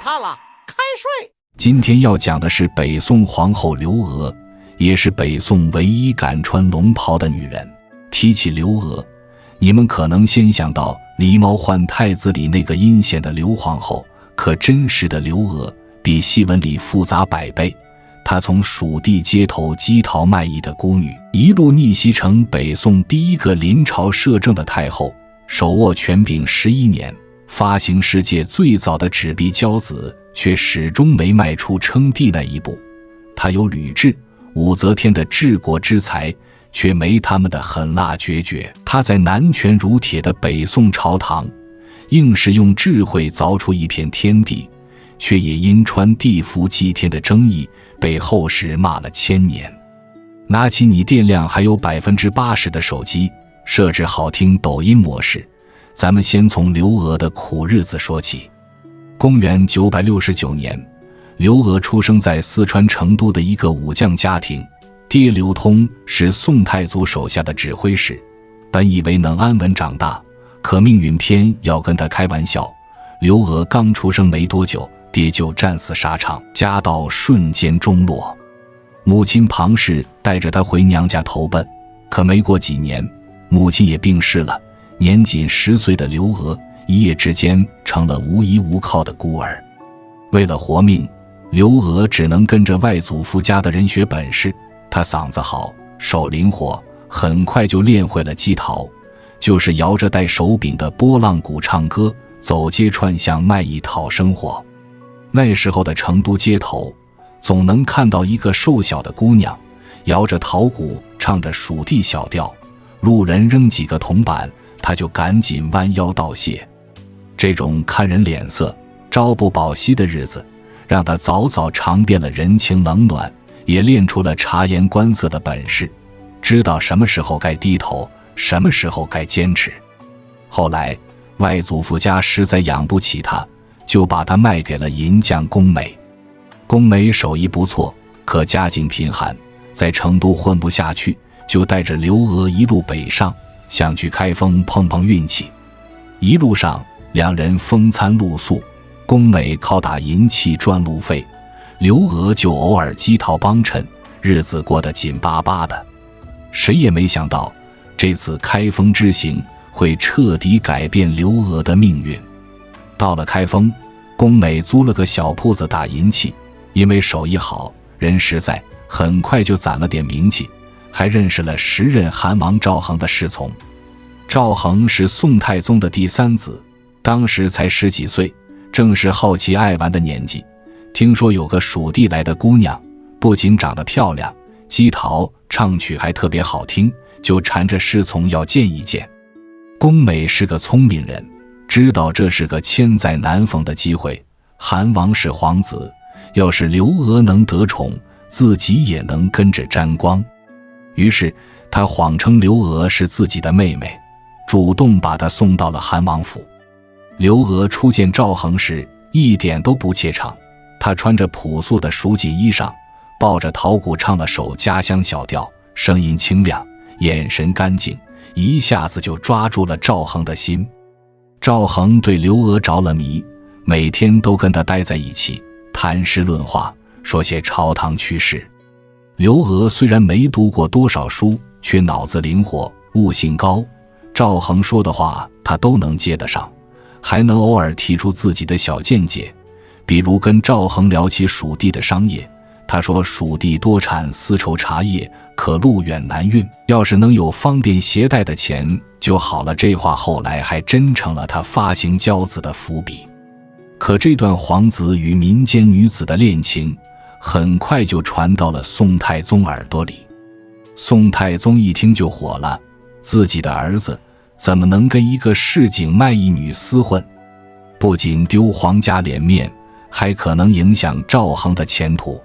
他了，开睡。今天要讲的是北宋皇后刘娥，也是北宋唯一敢穿龙袍的女人。提起刘娥，你们可能先想到《狸猫换太子》里那个阴险的刘皇后，可真实的刘娥比戏文里复杂100倍。她从蜀地街头击逃卖艺的孤女，一路逆袭成北宋第一个临朝摄政的太后，手握权柄11年，发行世界最早的纸币交子，却始终没迈出称帝那一步。她有吕雉、武则天的治国之才，却没他们的狠辣决绝。她在男权如铁的北宋朝堂，硬是用智慧凿出一片天地，却也因穿地服祭天的争议，被后世骂了1000年。拿起你电量还有80%的手机，设置好听抖音模式，咱们先从刘娥的苦日子说起。公元969年，刘娥出生在四川成都的一个武将家庭，爹刘通是宋太祖手下的指挥使，本以为能安稳长大，可命运偏要跟他开玩笑。刘娥刚出生没多久，爹就战死沙场，家道瞬间中落。母亲庞氏带着她回娘家投奔，可没过几年，母亲也病逝了。年仅10岁的刘娥一夜之间成了无依无靠的孤儿。为了活命，刘娥只能跟着外祖父家的人学本事。她嗓子好，手灵活，很快就练会了击陶，就是摇着带手柄的拨浪鼓唱歌，走街串巷卖艺讨生活。那时候的成都街头，总能看到一个瘦小的姑娘，摇着陶鼓，唱着蜀地小调，路人扔几个铜板，她就赶紧弯腰道谢。这种看人脸色、朝不保夕的日子，让她早早尝遍了人情冷暖，也练出了察言观色的本事，知道什么时候该低头，什么时候该坚持。后来外祖父家实在养不起她，就把她卖给了银匠龚美。龚美手艺不错，可家境贫寒，在成都混不下去，就带着刘娥一路北上，想去开封碰碰运气。一路上两人风餐露宿，龚美靠打银器赚路费，刘娥就偶尔击陶帮衬，日子过得紧巴巴的。谁也没想到，这次开封之行会彻底改变刘娥的命运。到了开封，龚美租了个小铺子打银器，因为手艺好，人实在，很快就攒了点名气，还认识了时任韩王赵恒的侍从。赵恒是宋太宗的第3子，当时才10几岁，正是好奇爱玩的年纪。听说有个蜀地来的姑娘，不仅长得漂亮，击陶唱曲还特别好听，就缠着侍从要见一见。龚美是个聪明人，知道这是个千载难逢的机会，韩王是皇子，要是刘娥能得宠，自己也能跟着沾光。于是他谎称刘娥是自己的妹妹，主动把她送到了韩王府。刘娥初见赵恒时一点都不怯场，她穿着朴素的蜀锦衣裳，抱着陶鼓唱了首家乡小调，声音清亮，眼神干净，一下子就抓住了赵恒的心。赵恒对刘娥着了迷，每天都跟她待在一起，谈诗论画，说些朝堂趣事。刘娥虽然没读过多少书，却脑子灵活，悟性高，赵恒说的话她都能接得上，还能偶尔提出自己的小见解。比如跟赵恒聊起蜀地的商业，他说蜀地多产丝绸茶叶，可路远难运，要是能有方便携带的钱就好了。这话后来还真成了他发行骄子的伏笔。可这段皇子与民间女子的恋情很快就传到了宋太宗耳朵里。宋太宗一听就火了，自己的儿子怎么能跟一个市井卖艺女厮混？不仅丢皇家脸面，还可能影响赵恒的前途。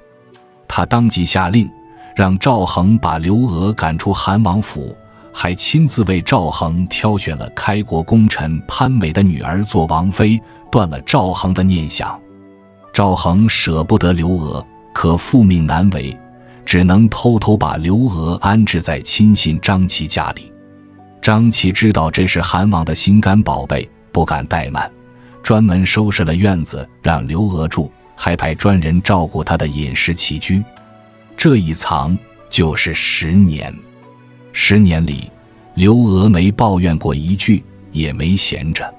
他当即下令，让赵恒把刘娥赶出韩王府，还亲自为赵恒挑选了开国功臣潘美的女儿做王妃，断了赵恒的念想。赵恒舍不得刘娥，可父命难违，只能偷偷把刘娥安置在亲信张琪家里。张琪知道这是韩王的心肝宝贝，不敢怠慢，专门收拾了院子让刘娥住，还派专人照顾她的饮食起居。这一藏就是10年。10年里，刘娥没抱怨过一句，也没闲着。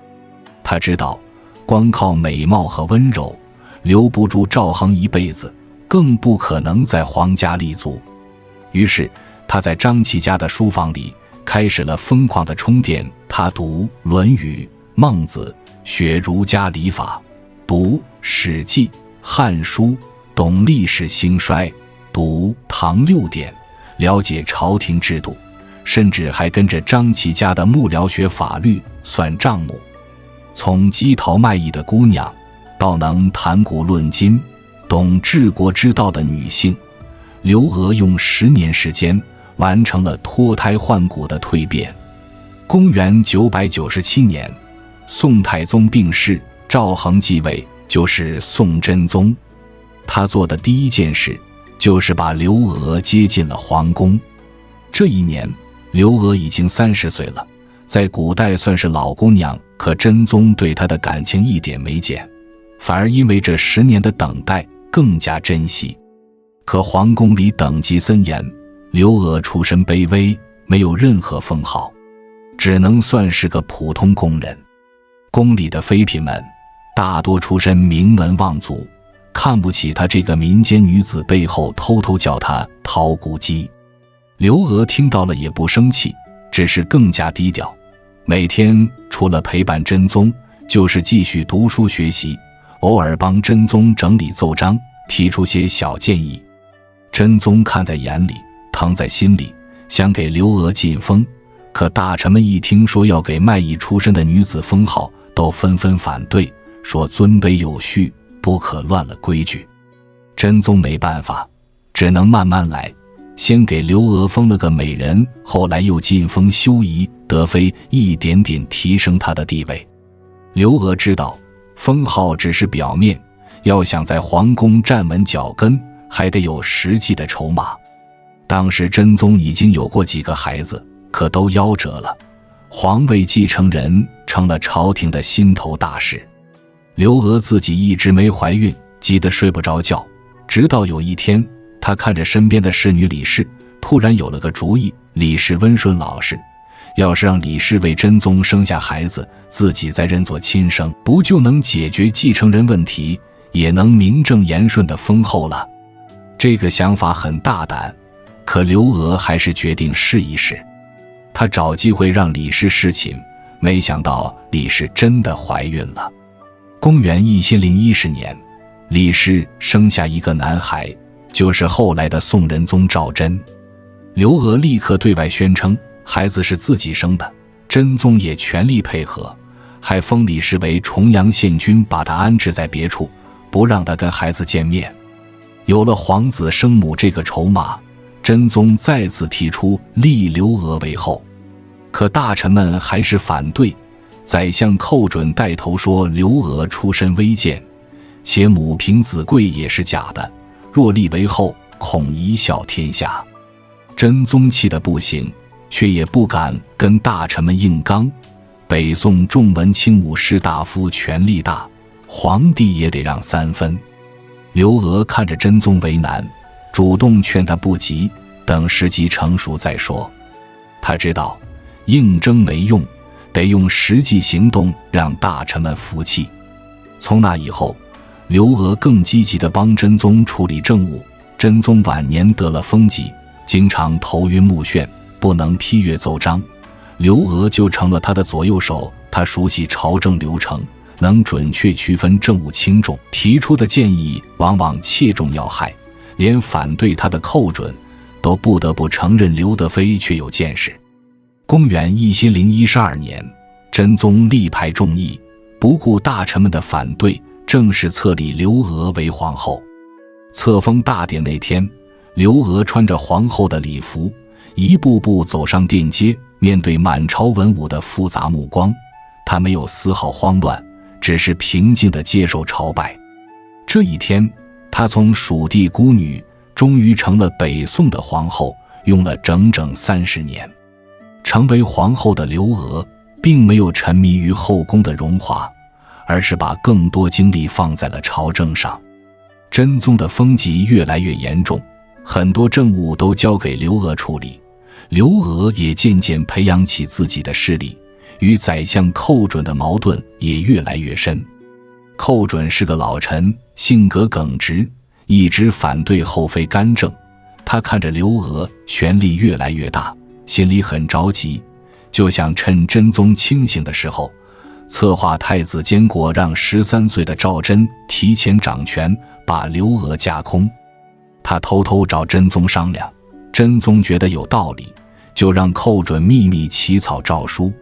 她知道，光靠美貌和温柔留不住赵恒一辈子，更不可能在皇家立足。于是她在张琪家的书房里开始了疯狂的充电。她读《论语》《孟子》，学儒家礼法，读《史记》《汉书》，懂历史兴衰，读唐6典，了解朝廷制度，甚至还跟着张琪家的幕僚学法律、算账目。从鸡桃卖艺的姑娘到能谈古论今、懂治国之道的女性，刘娥用10年时间完成了脱胎换骨的蜕变。公元997年，宋太宗病逝，赵恒继位，就是宋真宗。他做的第一件事就是把刘娥接进了皇宫。这一年，刘娥已经30岁了，在古代算是老姑娘，可真宗对她的感情一点没减，反而因为这10年的等待更加珍惜。可皇宫里等级森严，刘娥出身卑微，没有任何封号，只能算是个普通工人。宫里的妃嫔们大多出身名门望族，看不起她这个民间女子，背后偷偷叫她桃骨姬。刘娥听到了也不生气，只是更加低调，每天除了陪伴真宗，就是继续读书学习，偶尔帮真宗整理奏章，提出些小建议。真宗看在眼里，疼在心里，想给刘娥进封，可大臣们一听说要给卖艺出身的女子封号，都纷纷反对，说尊卑有序，不可乱了规矩。真宗没办法，只能慢慢来，先给刘娥封了个美人，后来又进封修仪、德妃，一点点提升她的地位。刘娥知道封号只是表面，要想在皇宫站稳脚跟，还得有实际的筹码。当时真宗已经有过几个孩子，可都夭折了，皇位继承人成了朝廷的心头大事。刘娥自己一直没怀孕，急得睡不着觉，直到有一天，她看着身边的侍女李氏，突然有了个主意。李氏温顺老实，要是让李氏为真宗生下孩子，自己再认作亲生，不就能解决继承人问题，也能名正言顺地封后了。这个想法很大胆，可刘娥还是决定试一试。她找机会让李氏侍寝，没想到李氏真的怀孕了。公元1010年，李氏生下一个男孩，就是后来的宋仁宗赵祯。刘娥立刻对外宣称孩子是自己生的，真宗也全力配合，还封李氏为重阳县君，把他安置在别处，不让他跟孩子见面。有了皇子生母这个筹码，真宗再次提出立刘娥为后，可大臣们还是反对。宰相寇准带头说刘娥出身微贱，且母凭子贵也是假的，若立为后，恐贻笑天下。真宗气得不行，却也不敢跟大臣们硬刚。北宋重文轻武士大夫权力大，皇帝也得让3分。刘娥看着真宗为难，主动劝他不急，等时机成熟再说。他知道硬争没用，得用实际行动让大臣们服气。从那以后，刘娥更积极地帮真宗处理政务。真宗晚年得了风疾，经常头晕目眩，不能批阅奏章，刘娥就成了他的左右手。他熟悉朝政流程，能准确区分政务轻重，提出的建议往往切中要害，连反对他的寇准都不得不承认刘德妃确有见识。公元1012年，真宗力排众议，不顾大臣们的反对，正式册立刘娥为皇后。册封大典那天，刘娥穿着皇后的礼服，一步步走上殿阶，面对满朝文武的复杂目光，她没有丝毫慌乱，只是平静地接受朝拜。这一天，她从蜀地孤女终于成了北宋的皇后，用了整整30年。成为皇后的刘娥并没有沉迷于后宫的荣华，而是把更多精力放在了朝政上。真宗的风疾越来越严重，很多政务都交给刘娥处理，刘娥也渐渐培养起自己的势力，与宰相寇准的矛盾也越来越深。寇准是个老臣，性格耿直，一直反对后妃干政。他看着刘娥权力越来越大，心里很着急，就想趁真宗清醒的时候，策划太子监国，让13岁的赵祯提前掌权，把刘娥架空。他偷偷找真宗商量，真宗觉得有道理，就让寇准秘密起草诏书。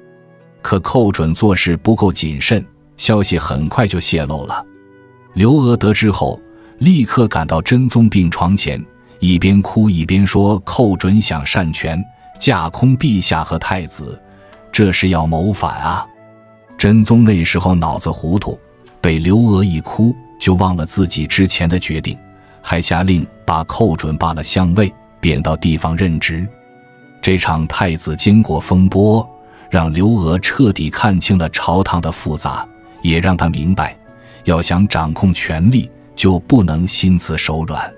可寇准做事不够谨慎，消息很快就泄露了。刘娥得知后，立刻赶到真宗病床前，一边哭一边说寇准想擅权，架空陛下和太子，这是要谋反啊！真宗那时候脑子糊涂，被刘娥一哭就忘了自己之前的决定，还下令把寇准罢了相位，贬到地方任职。这场太子监国风波让刘娥彻底看清了朝堂的复杂，也让他明白，要想掌控权力，就不能心慈手软。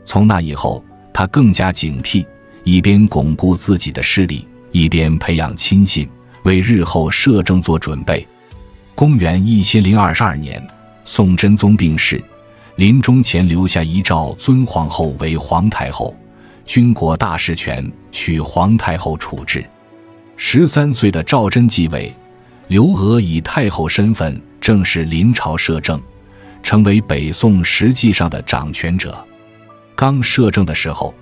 从那以后，他更加警惕，一边巩固自己的势力，一边培养亲信，为日后摄政做准备。公元1022年，宋真宗病逝，临终前留下遗诏，尊皇后为皇太后，军国大事权取皇太后处置。13岁的赵祯继位，刘娥以太后身份正式临朝摄政，成为北宋实际上的掌权者。刚摄政的时候，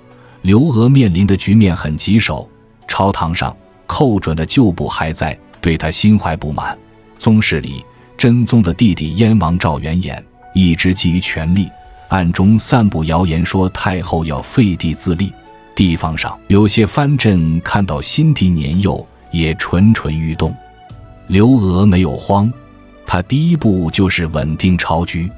刘娥面临的局面很棘手，朝堂上寇准的旧部还在，对他心怀不满。宗室里，真宗的弟弟燕王赵元衍一直觊觎权力，暗中散布谣言说太后要废帝自立。地方上有些藩镇看到新帝年幼，也蠢蠢欲动。刘娥没有慌，他第一步就是稳定朝局。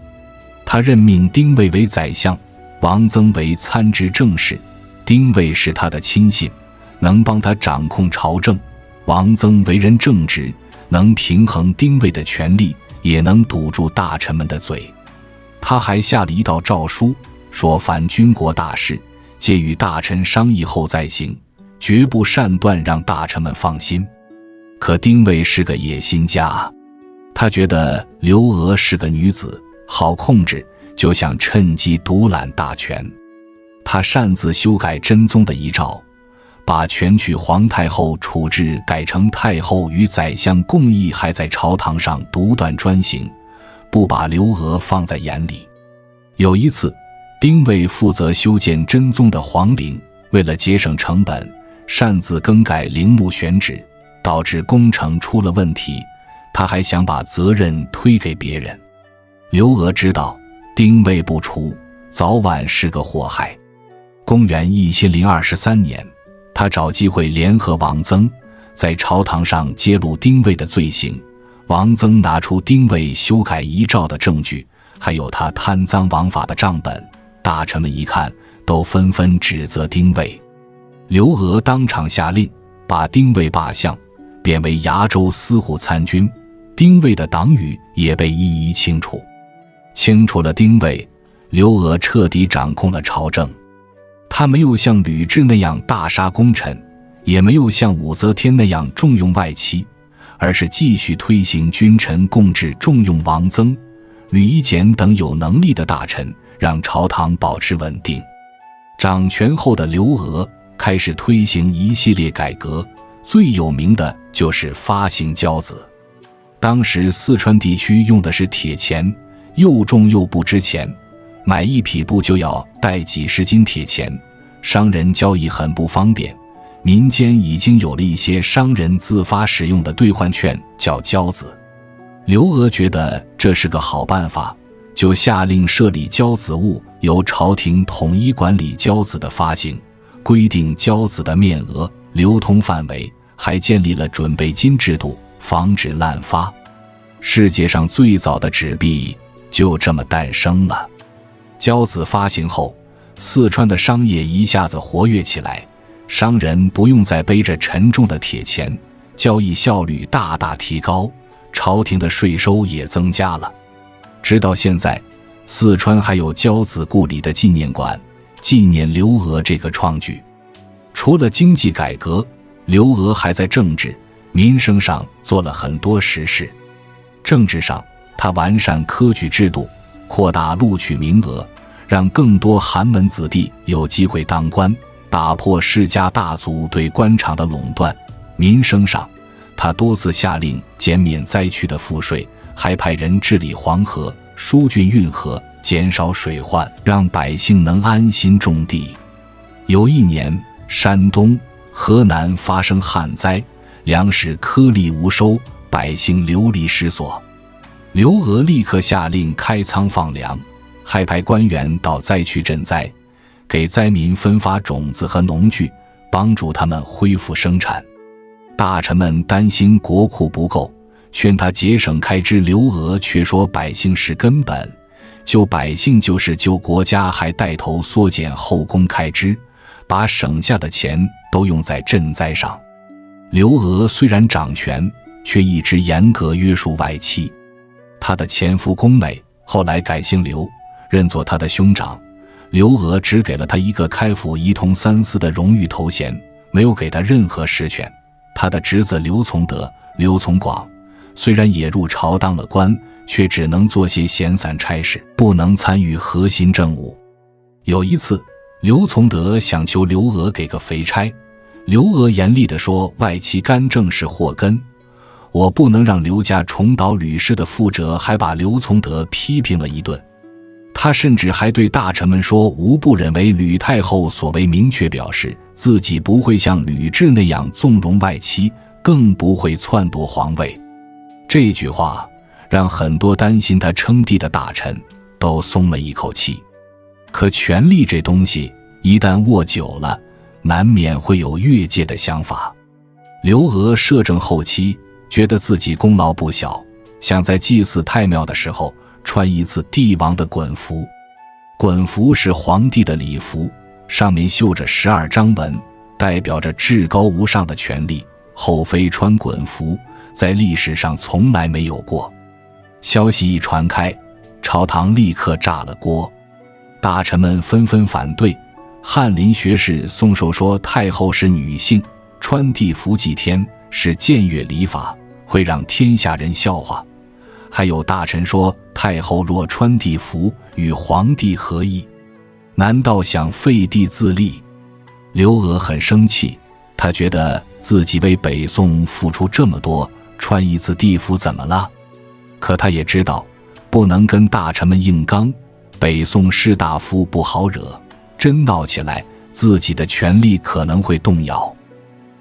他任命丁谓为宰相，王增为参知政事。丁谓是他的亲信，能帮他掌控朝政。王增为人正直，能平衡丁谓的权力，也能堵住大臣们的嘴。他还下了一道诏书，说凡军国大事，皆与大臣商议后再行，绝不擅断，让大臣们放心。可丁谓是个野心家，他觉得刘娥是个女子，好控制，就想趁机独揽大权。他擅自修改真宗的遗诏，把权取皇太后处置改成太后与宰相共议，还在朝堂上独断专行，不把刘娥放在眼里。有一次，丁谓负责修建真宗的皇陵，为了节省成本，擅自更改陵墓选址，导致工程出了问题。他还想把责任推给别人。刘娥知道丁谓不除，早晚是个祸害。公元1023年，他找机会联合王增，在朝堂上揭露丁谓的罪行。王增拿出丁谓修改遗诏的证据，还有他贪赃枉法的账本，大臣们一看，都纷纷指责丁谓。刘娥当场下令把丁谓罢相，贬为崖州司户参军。丁谓的党羽也被一一清除。清除了丁谓，刘娥彻底掌控了朝政。他没有像吕雉那样大杀功臣，也没有像武则天那样重用外戚，而是继续推行君臣共治，重用王增、吕夷简等有能力的大臣，让朝堂保持稳定。掌权后的刘娥开始推行一系列改革，最有名的就是发行交子。当时四川地区用的是铁钱，又重又不值钱，买一匹布就要带几十斤铁钱，商人交易很不方便。民间已经有了一些商人自发使用的兑换券，叫交子。刘娥觉得这是个好办法，就下令设立交子务，由朝廷统一管理交子的发行，规定交子的面额、流通范围，还建立了准备金制度，防止滥发。世界上最早的纸币就这么诞生了。交子发行后，四川的商业一下子活跃起来，商人不用再背着沉重的铁钱，交易效率大大提高，朝廷的税收也增加了。直到现在，四川还有交子故里的纪念馆，纪念刘娥这个创举。除了经济改革，刘娥还在政治、民生上做了很多实事。政治上，他完善科举制度，扩大录取名额，让更多寒门子弟有机会当官，打破世家大族对官场的垄断。民生上，他多次下令减免灾区的赋税，还派人治理黄河、疏浚运河，减少水患，让百姓能安心种地。有一年，山东、河南发生旱灾，粮食颗粒无收，百姓流离失所。刘娥立刻下令开仓放粮，还派官员到灾区赈灾，给灾民分发种子和农具，帮助他们恢复生产。大臣们担心国库不够，劝他节省开支，刘娥却说百姓是根本，救百姓就是救国家，还带头缩减后宫开支，把省下的钱都用在赈灾上。刘娥虽然掌权，却一直严格约束外戚。她的前夫宫美后来改姓刘，认作他的兄长。刘娥只给了他一个开府仪同三司的荣誉头衔，没有给他任何实权。他的侄子刘从德、刘从广虽然也入朝当了官，却只能做些闲散差事，不能参与核心政务。有一次，刘从德想求刘娥给个肥差，刘娥严厉地说：“外戚干政是祸根，我不能让刘家重蹈吕氏的覆辙。”还把刘从德批评了一顿。他甚至还对大臣们说：“无不认为吕太后所谓明确表示自己不会像吕雉那样纵容外戚，更不会篡夺皇位。”这句话让很多担心他称帝的大臣都松了一口气。可权力这东西一旦握久了，难免会有越界的想法。刘娥摄政后期，觉得自己功劳不小，想在祭祀太庙的时候穿一次帝王的衮服。衮服是皇帝的礼服，上面绣着12章文，代表着至高无上的权力。后妃穿衮服，在历史上从来没有过。消息一传开，朝堂立刻炸了锅，大臣们纷纷反对。翰林学士宋寿说，太后是女性，穿帝服祭天是僭越礼法，会让天下人笑话。还有大臣说，太后若穿帝服，与皇帝何异？难道想废帝自立？刘娥很生气，她觉得自己为北宋付出这么多，穿一次帝服怎么了？可她也知道不能跟大臣们硬刚，北宋士大夫不好惹，真闹起来自己的权力可能会动摇。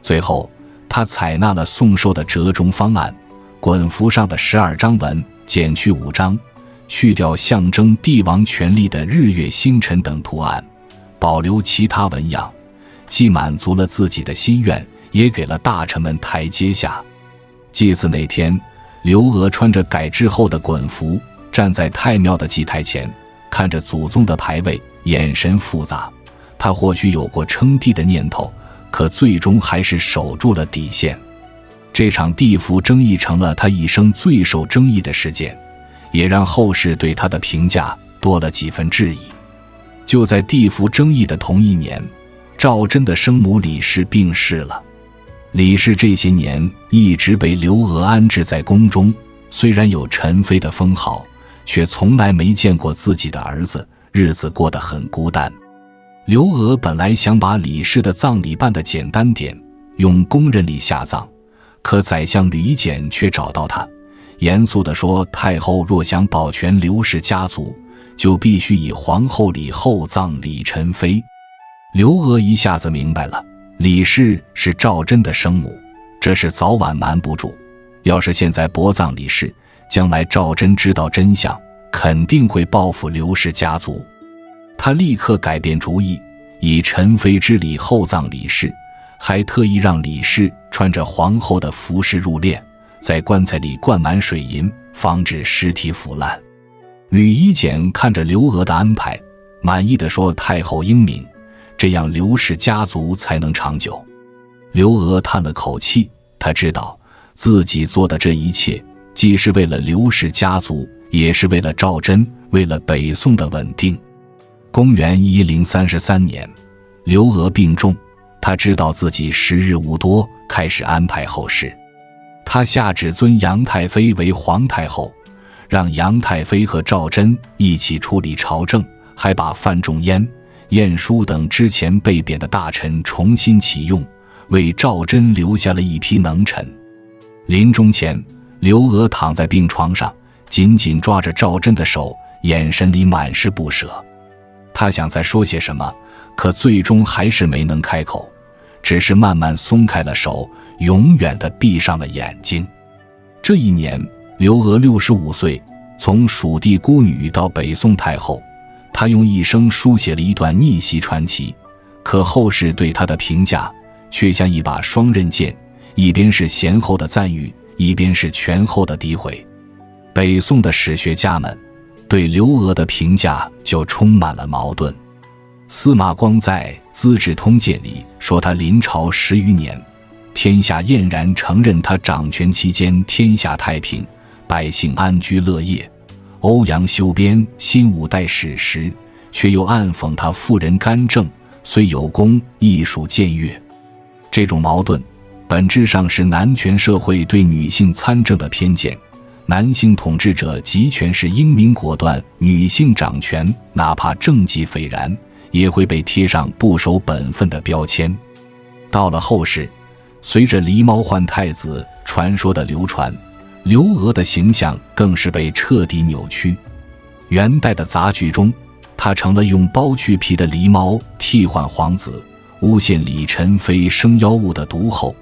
最后她采纳了宋寿的折中方案，衮服上的12章文减去5章，去掉象征帝王权力的日月星辰等图案，保留其他纹样，既满足了自己的心愿，也给了大臣们台阶下。祭祀那天，刘娥穿着改制后的衮服，站在太庙的祭台前，看着祖宗的牌位，眼神复杂。她或许有过称帝的念头，可最终还是守住了底线。这场帝服争议成了他一生最受争议的事件，也让后世对他的评价多了几分质疑。就在帝服争议的同一年，赵祯的生母李氏病逝了。李氏这些年一直被刘娥安置在宫中，虽然有宸妃的封号，却从来没见过自己的儿子，日子过得很孤单。刘娥本来想把李氏的葬礼办得简单点，用宫人礼下葬，可宰相吕夷简却找到他，严肃地说，太后若想保全刘氏家族，就必须以皇后礼厚葬李宸妃。刘娥一下子明白了，李氏是赵祯的生母，这事早晚瞒不住。要是现在薄葬李氏，将来赵祯知道真相，肯定会报复刘氏家族。他立刻改变主意，以宸妃之礼厚葬李氏，还特意让李氏穿着皇后的服饰入殓，在棺材里灌满水银，防止尸体腐烂。吕夷简看着刘娥的安排，满意地说，太后英明，这样刘氏家族才能长久。刘娥叹了口气，她知道自己做的这一切既是为了刘氏家族，也是为了赵祯，为了北宋的稳定。公元1033年，刘娥病重，他知道自己时日无多，开始安排后事。他下旨尊杨太妃为皇太后，让杨太妃和赵祯一起处理朝政，还把范仲淹、晏殊等之前被贬的大臣重新启用，为赵祯留下了一批能臣。临终前，刘娥躺在病床上，紧紧抓着赵祯的手，眼神里满是不舍。他想再说些什么，可最终还是没能开口，只是慢慢松开了手，永远地闭上了眼睛。这一年，刘娥65岁，从蜀地孤女到北宋太后，她用一生书写了一段逆袭传奇。可后世对她的评价却像一把双刃剑，一边是贤后的赞誉，一边是权后的诋毁。北宋的史学家们对刘娥的评价就充满了矛盾。司马光在《资治通鉴》里说，他临朝10余年，天下晏然承认他掌权期间天下太平，百姓安居乐业。欧阳修编《新五代史》时，却又暗讽他妇人干政，虽有功，亦属僭越。这种矛盾本质上是男权社会对女性参政的偏见。男性统治者集权是英明果断，女性掌权哪怕政绩斐然，也会被贴上不守本分的标签。到了后世，随着狸猫换太子传说的流传，刘娥的形象更是被彻底扭曲。元代的杂剧中，她成了用剥去皮的狸猫替换皇子，诬陷李宸妃生妖物的毒后。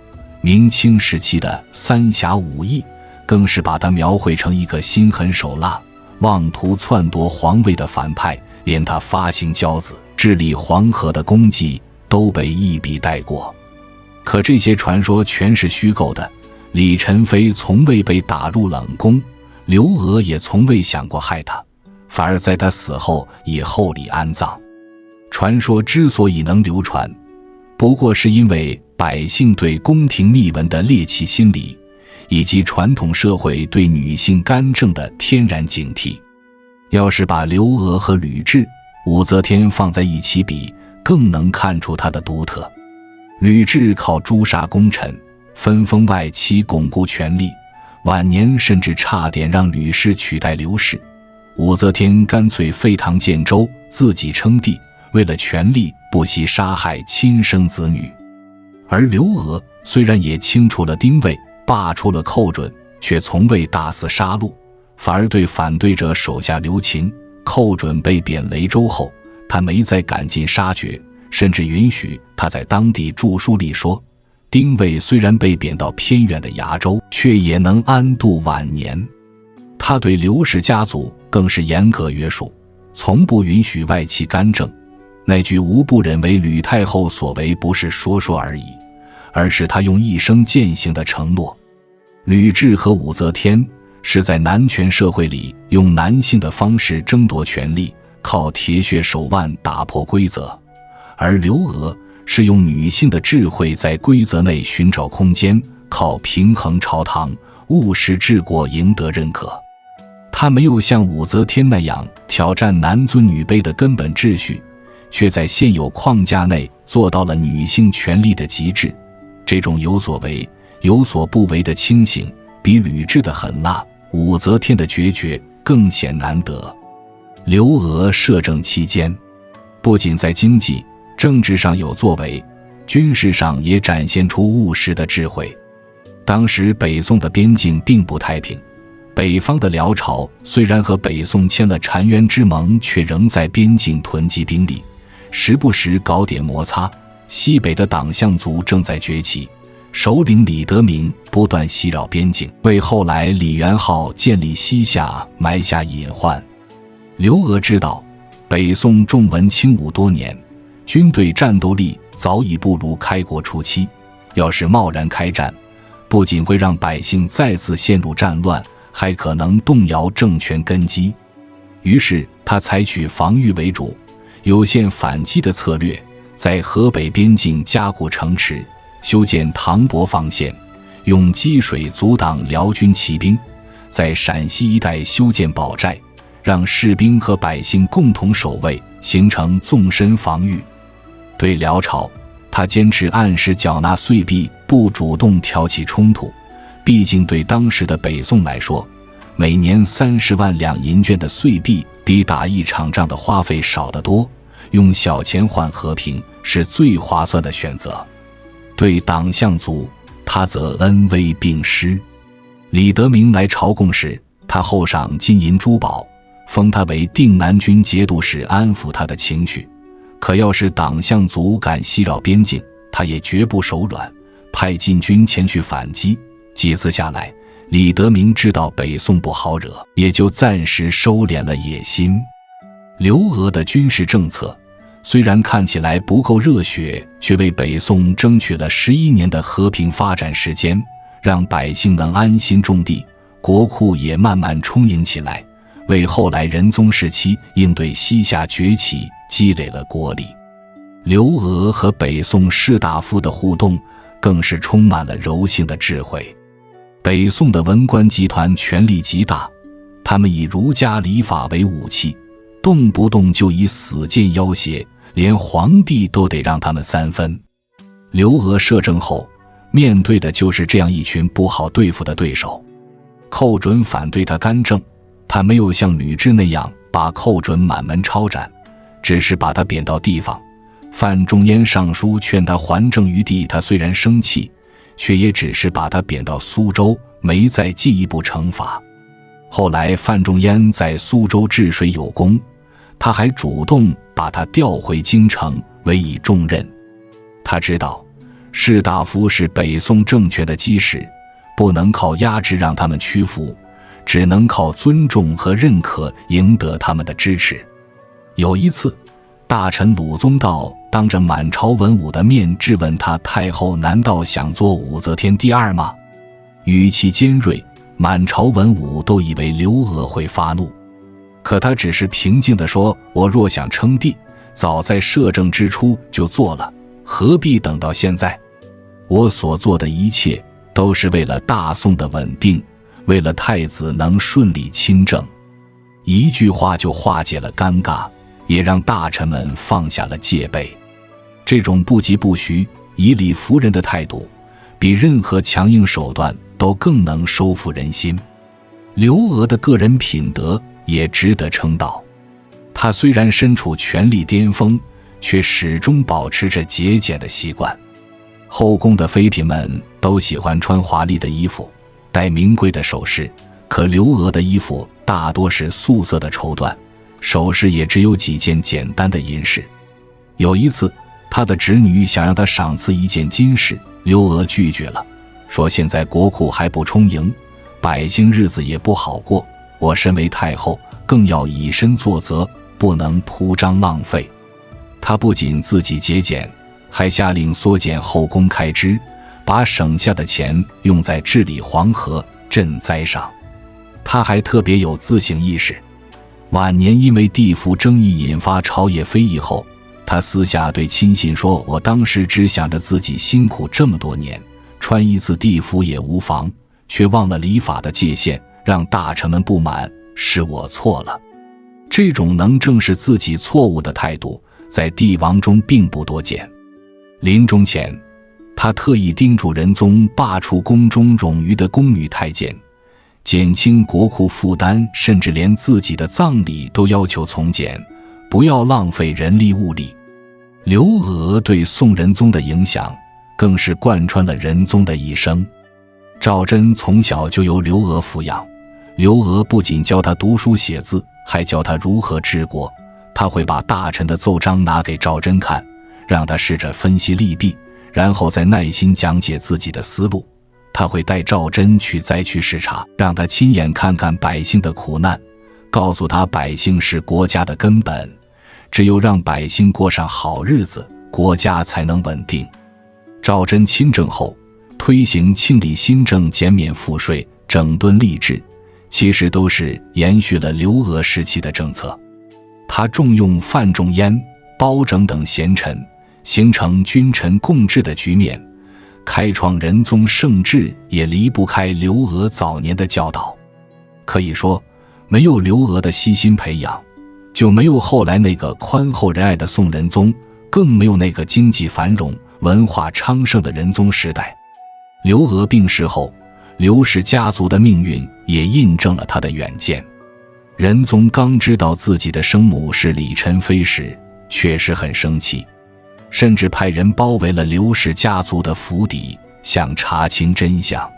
明清时期的《三侠五义》更是把她描绘成一个心狠手辣、妄图篡夺皇位的反派，连他发行骄子、治理黄河的功绩都被一笔带过。可这些传说全是虚构的，李宸妃从未被打入冷宫，刘娥也从未想过害她，反而在她死后以厚礼安葬。传说之所以能流传，不过是因为百姓对宫廷秘闻的猎奇心理，以及传统社会对女性干政的天然警惕。要是把刘娥和吕雉、武则天放在一起比，更能看出她的独特。吕雉靠诛杀功臣，分封外戚，巩固权力，晚年甚至差点让吕氏取代刘氏。武则天干脆废唐建周，自己称帝，为了权力不惜杀害亲生子女。而刘娥虽然也清除了丁谓，罢黜了寇准，却从未大肆杀戮，反而对反对者手下留情。寇准被贬雷州后，他没再赶尽杀绝，甚至允许他在当地著书里说，丁谓虽然被贬到偏远的崖州，却也能安度晚年。他对刘氏家族更是严格约束，从不允许外戚干政。那句无不忍为吕太后所为，不是说说而已，而是他用一生践行的承诺。吕雉和武则天是在男权社会里用男性的方式争夺权力，靠铁血手腕打破规则，而刘娥是用女性的智慧在规则内寻找空间，靠平衡朝堂、务实治国赢得认可。她没有像武则天那样挑战男尊女卑的根本秩序，却在现有框架内做到了女性权力的极致。这种有所为有所不为的清醒，比吕雉的狠辣、武则天的决绝更显难得。刘娥摄政期间，不仅在经济、政治上有作为，军事上也展现出务实的智慧。当时北宋的边境并不太平，北方的辽朝虽然和北宋签了澶渊之盟，却仍在边境囤积兵力，时不时搞点摩擦。西北的党项族正在崛起，首领李德明不断袭扰边境，为后来李元昊建立西夏埋下隐患。刘娥知道，北宋重文轻武多年，军队战斗力早已不如开国初期，要是贸然开战，不仅会让百姓再次陷入战乱，还可能动摇政权根基。于是他采取防御为主、有限反击的策略，在河北边境加固城池，修建唐博防线，用积水阻挡辽军骑兵，在陕西一带修建堡寨，让士兵和百姓共同守卫，形成纵深防御。对辽朝，他坚持按时缴纳岁币，不主动挑起冲突。毕竟对当时的北宋来说，每年30万两银绢的岁币比打一场仗的花费少得多，用小钱换和平是最划算的选择。对党项族，他则恩威并施。李德明来朝贡时，他厚赏金银珠宝，封他为定南军节度使，安抚他的情绪。可要是党项族敢袭扰边境，他也绝不手软，派禁军前去反击。几次下来，李德明知道北宋不好惹，也就暂时收敛了野心。刘俄的军事政策虽然看起来不够热血，却为北宋争取了11年的和平发展时间，让百姓能安心种地，国库也慢慢充盈起来，为后来仁宗时期应对西夏崛起积累了国力。刘俄和北宋士大夫的互动更是充满了柔性的智慧。北宋的文官集团权力极大，他们以儒家礼法为武器，动不动就以死谏要挟，连皇帝都得让他们3分。刘俄摄政后，面对的就是这样一群不好对付的对手。寇准反对他干政，他没有像吕雉那样把寇准满门抄斩，只是把他贬到地方。范仲淹上书劝他还政于地，他虽然生气，却也只是把他贬到苏州，没再进一步惩罚。后来范仲淹在苏州治水有功，他还主动把他调回京城，委以重任。他知道士大夫是北宋政权的基石，不能靠压制让他们屈服，只能靠尊重和认可赢得他们的支持。有一次，大臣鲁宗道当着满朝文武的面质问他，太后难道想做武则天第2吗？语气尖锐，满朝文武都以为刘俄会发怒，可他只是平静地说，我若想称帝，早在摄政之初就做了，何必等到现在？我所做的一切都是为了大宋的稳定，为了太子能顺利亲政。一句话就化解了尴尬，也让大臣们放下了戒备。这种不疾不徐、以理服人的态度，比任何强硬手段都更能收服人心。刘俄的个人品德也值得称道。他虽然身处权力巅峰，却始终保持着节俭的习惯。后宫的妃嫔们都喜欢穿华丽的衣服，戴名贵的首饰，可刘俄的衣服大多是素色的绸缎，首饰也只有几件简单的银饰。有一次，他的侄女想让他赏赐一件金饰，刘俄拒绝了，说现在国库还不充盈，百姓日子也不好过，我身为太后，更要以身作则，不能铺张浪费。他不仅自己节俭，还下令缩减后宫开支，把省下的钱用在治理黄河赈灾上。他还特别有自省意识。晚年因为地府争议引发朝野非议后，他私下对亲信说，我当时只想着自己辛苦这么多年，穿一次地服也无妨，却忘了礼法的界限，让大臣们不满，是我错了。这种能正视自己错误的态度，在帝王中并不多见。临终前，他特意叮嘱仁宗罢黜宫中冗余的宫女太监，减轻国库负担，甚至连自己的葬礼都要求从简，不要浪费人力物力。刘俄对宋仁宗的影响更是贯穿了仁宗的一生。赵祯从小就由刘俄抚养，刘俄不仅教他读书写字，还教他如何治国。他会把大臣的奏章拿给赵祯看，让他试着分析利弊，然后再耐心讲解自己的思路。他会带赵祯去灾区视察，让他亲眼看看百姓的苦难，告诉他百姓是国家的根本，只有让百姓过上好日子，国家才能稳定。赵祯亲政后，推行庆历新政，减免赋税，整顿吏治，其实都是延续了刘俄时期的政策。他重用范仲淹、包拯等贤臣，形成君臣共治的局面，开创仁宗圣治也离不开刘俄早年的教导。可以说，没有刘娥的悉心培养，就没有后来那个宽厚仁爱的宋仁宗，更没有那个经济繁荣、文化昌盛的仁宗时代。刘娥病逝后，刘氏家族的命运也印证了他的远见。仁宗刚知道自己的生母是李宸妃时，确实很生气，甚至派人包围了刘氏家族的府邸，想查清真相。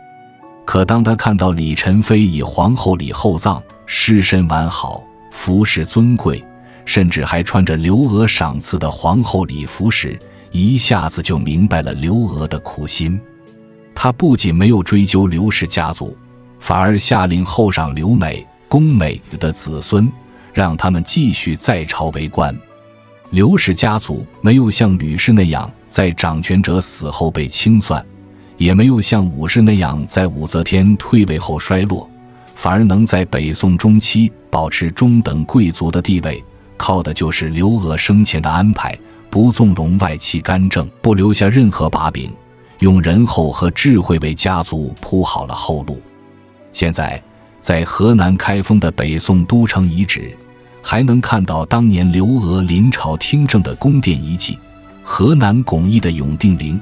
可当他看到李宸妃以皇后礼厚葬，尸身完好，服饰尊贵，甚至还穿着刘娥赏赐的皇后礼服时，一下子就明白了刘娥的苦心。他不仅没有追究刘氏家族，反而下令厚赏刘美、龚美的子孙，让他们继续在朝为官。刘氏家族没有像吕氏那样在掌权者死后被清算，也没有像武氏那样在武则天退位后衰落，反而能在北宋中期保持中等贵族的地位，靠的就是刘娥生前的安排，不纵容外戚干政，不留下任何把柄，用仁厚和智慧为家族铺好了后路。现在在河南开封的北宋都城遗址，还能看到当年刘娥临朝听政的宫殿遗迹。河南巩义的永定陵，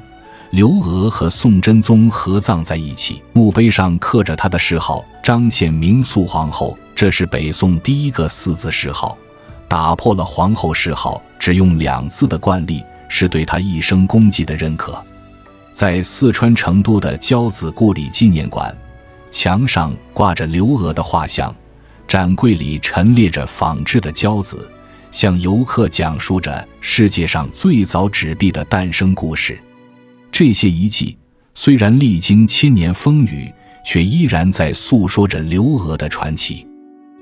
刘娥和宋真宗合葬在一起，墓碑上刻着她的谥号，彰显明肃皇后，这是北宋第一个4字谥号，打破了皇后谥号只用2字的惯例，是对她一生功绩的认可。在四川成都的交子故里纪念馆，墙上挂着刘娥的画像，展柜里陈列着仿制的交子，向游客讲述着世界上最早纸币的诞生故事。这些遗迹虽然历经千年风雨，却依然在诉说着刘娥的传奇。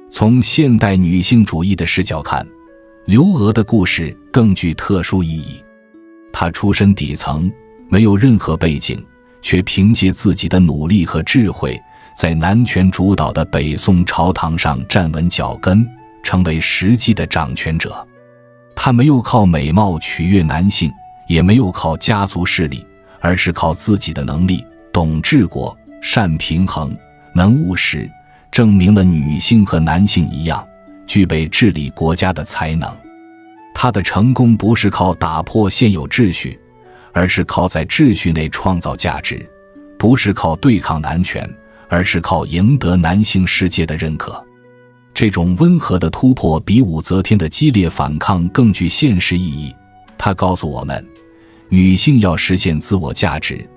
从现代女性主义的视角看，刘娥的故事更具特殊意义。她出身底层，没有任何背景，却凭借自己的努力和智慧，在男权主导的北宋朝堂上站稳脚跟，成为实际的掌权者。他没有靠美貌取悦男性，也没有靠家族势力，而是靠自己的能力，懂治国，善平衡，能务实，证明了女性和男性一样，具备治理国家的才能。他的成功不是靠打破现有秩序，而是靠在秩序内创造价值；不是靠对抗男权，而是靠赢得男性世界的认可。这种温和的突破比武则天的激烈反抗更具现实意义。它告诉我们，女性要实现自我价值，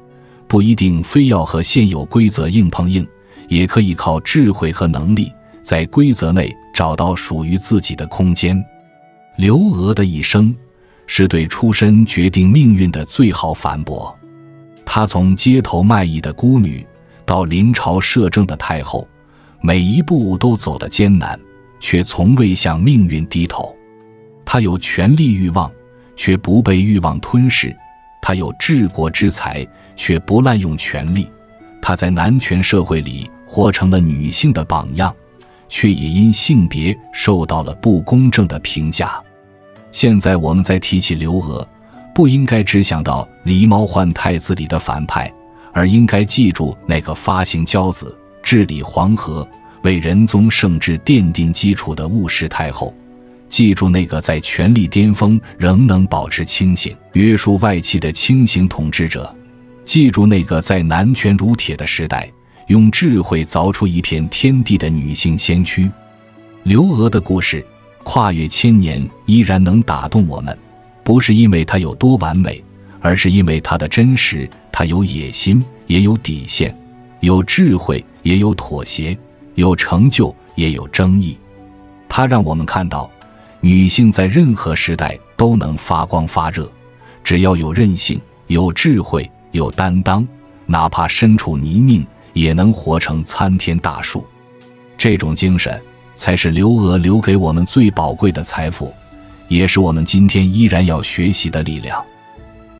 不一定非要和现有规则硬碰硬，也可以靠智慧和能力，在规则内找到属于自己的空间。刘娥的一生是对出身决定命运的最好反驳。她从街头卖艺的孤女到临朝摄政的太后，每一步都走得艰难，却从未向命运低头。她有权力欲望，却不被欲望吞噬；她有治国之才，却不滥用权力。她在男权社会里活成了女性的榜样，却也因性别受到了不公正的评价。现在我们再提起刘娥，不应该只想到《狸猫换太子》里的反派，而应该记住那个发行交子、治理黄河、为仁宗圣治奠定基础的务实太后，记住那个在权力巅峰仍能保持清醒、约束外戚的清醒统治者，记住那个在男权如铁的时代用智慧凿出一片天地的女性先驱。刘娥的故事跨越千年依然能打动我们，不是因为它有多完美，而是因为它的真实。它有野心，也有底线，有智慧，也有妥协，有成就，也有争议。它让我们看到，女性在任何时代都能发光发热，只要有韧性，有智慧，有担当，哪怕身处泥泞，也能活成参天大树。这种精神才是刘娥留给我们最宝贵的财富，也是我们今天依然要学习的力量。